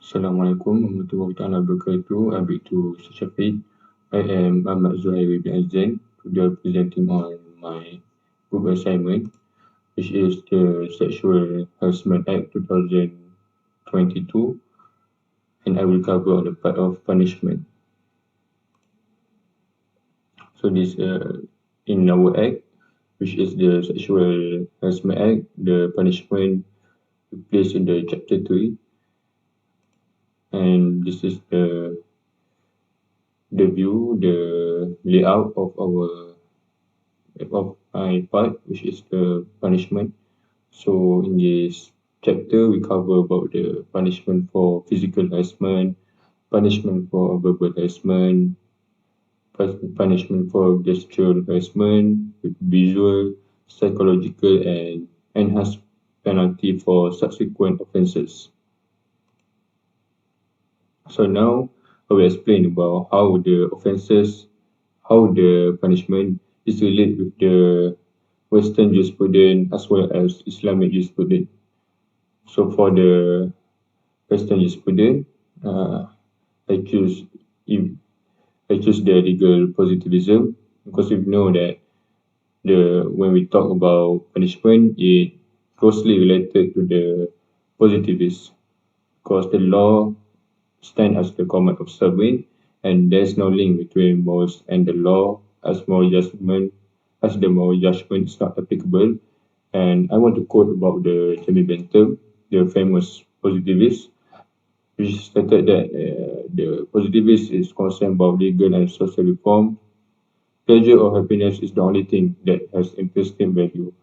Assalamualaikum warahmatullahi wabarakatuh. I'd like to Shafiq. I am Ahmad Zuhairi bin AZIZAN. Today I'm presenting on my group assignment, which is the Sexual Harassment Act 2022, and I will cover on the part of punishment. So this in our act, which is the Sexual Harassment Act, the punishment placed in the chapter 3, and this is the view, the layout of my part, which is the punishment. So in this chapter, we cover about the punishment for physical harassment, punishment for verbal harassment, punishment for gestural harassment, with visual, psychological, and enhanced penalty for subsequent offences. So now I will explain about how the offences, how the punishment is related with the Western jurisprudence as well as Islamic jurisprudence. So for the Western jurisprudence, I choose the legal positivism because we know that when we talk about punishment, it closely related to the positivists because the law stand as the common observing, and there's no link between morals and the law as the moral judgment is not applicable. And I want to quote about the Jamie Bentham, the famous positivist, which stated that the positivist is concerned about legal and social reform. Pleasure or happiness is the only thing that has intrinsic value,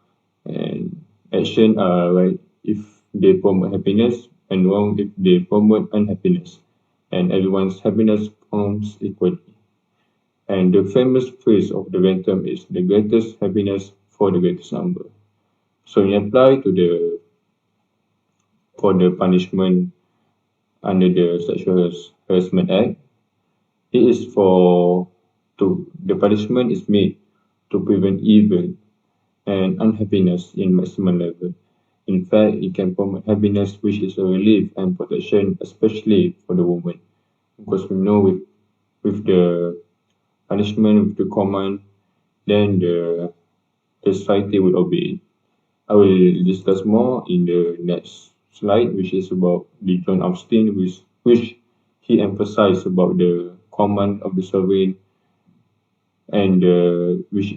and action are right if they promote happiness and wrong if they promote unhappiness, and everyone's happiness counts equally. And the famous phrase of the Bentham is the greatest happiness for the greatest number. So we apply for the punishment under the Sexual Harassment Act. It is the punishment is made to prevent evil and unhappiness in maximum level. In fact, it can promote happiness, which is a relief and protection, especially for the woman. Because we know with the punishment, with the command, then the society will obey it. I will discuss more in the next slide, which is about the John Austin, which he emphasized about the command of the sovereign, and which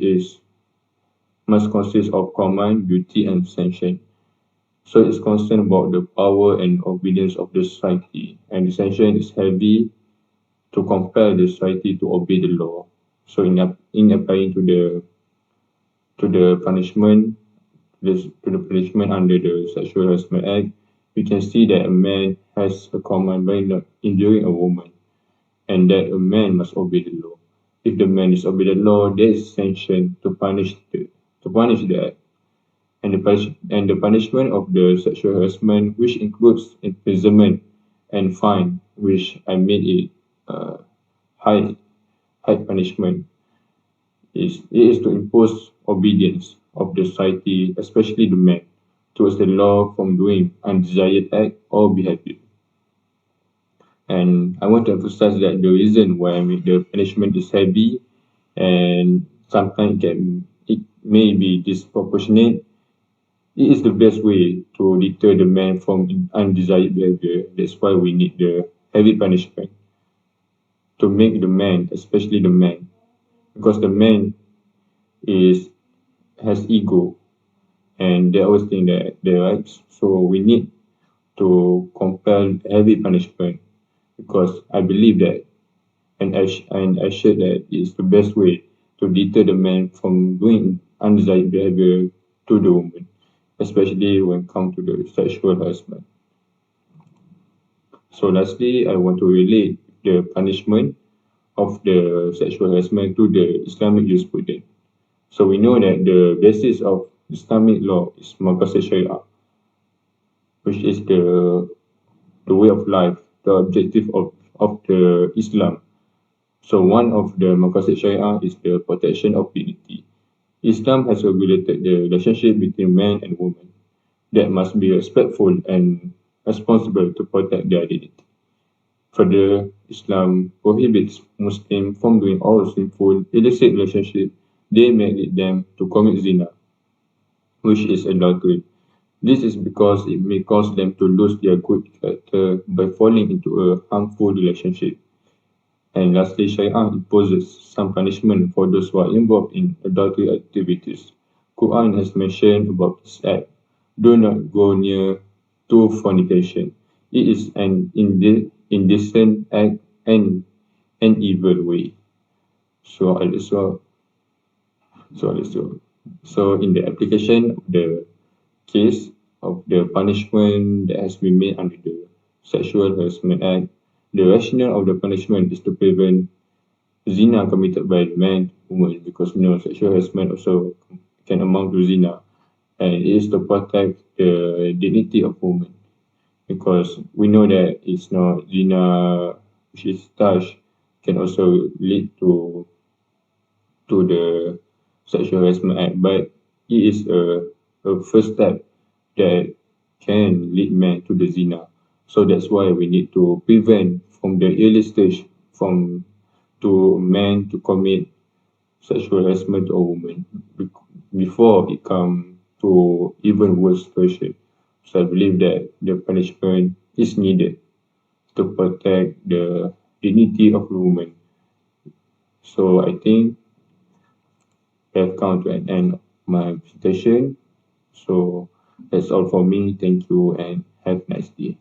must consist of command, duty, and sanction. So it's concerned about the power and obedience of the society, and the sanction is heavy to compel the society to obey the law. So in applying to the punishment, under the Sexual Harassment Act, we can see that a man has a command by not injuring a woman, and that a man must obey the law. If the man is obey the law, there is sanction to punish the act. And the punishment of the sexual harassment, which includes imprisonment and fine, which I made it high punishment, is to impose obedience of the society, especially the man, towards the law from doing undesired act or behavior. And I want to emphasize that the reason why the punishment is heavy and sometimes it may be disproportionate, it is the best way to deter the man from undesired behavior. That's why we need the heavy punishment to make the man, especially the man, because the man has ego and they always think that they're right. So we need to compel heavy punishment because I believe that, and I share that it's the best way to deter the man from doing undesired behavior to the woman, especially when it comes to the sexual harassment. So lastly, I want to relate the punishment of the sexual harassment to the Islamic jurisprudence. So we know that the basis of Islamic law is Maqasid Sharia, which is the way of life, the objective of the Islam. So one of the Maqasid Sharia is the protection of dignity. Islam has regulated the relationship between man and woman that must be respectful and responsible to protect their dignity. Further, Islam prohibits Muslims from doing all sinful illicit relationships they may lead them to commit zina, which is adultery. This is because it may cause them to lose their good character by falling into a harmful relationship. And lastly, Sharia imposes some punishment for those who are involved in adultery activities. Quran has mentioned about this act. Do not go near to fornication. It is an indecent act and an evil way. So, so in the application of the case of the punishment that has been made under the Sexual Harassment Act, the rationale of the punishment is to prevent zina committed by man, woman, because sexual harassment also can amount to zina, and it is to protect the dignity of women, because we know that it's not zina which is touch can also lead to the Sexual Harassment Act, but it is a first step that can lead men to the zina. So that's why we need to prevent from the early stage from to men to commit sexual harassment to a woman before it come to even worse situation. So I believe that the punishment is needed to protect the dignity of the woman. So I think I have come to an end of my presentation. So that's all for me. Thank you and have a nice day.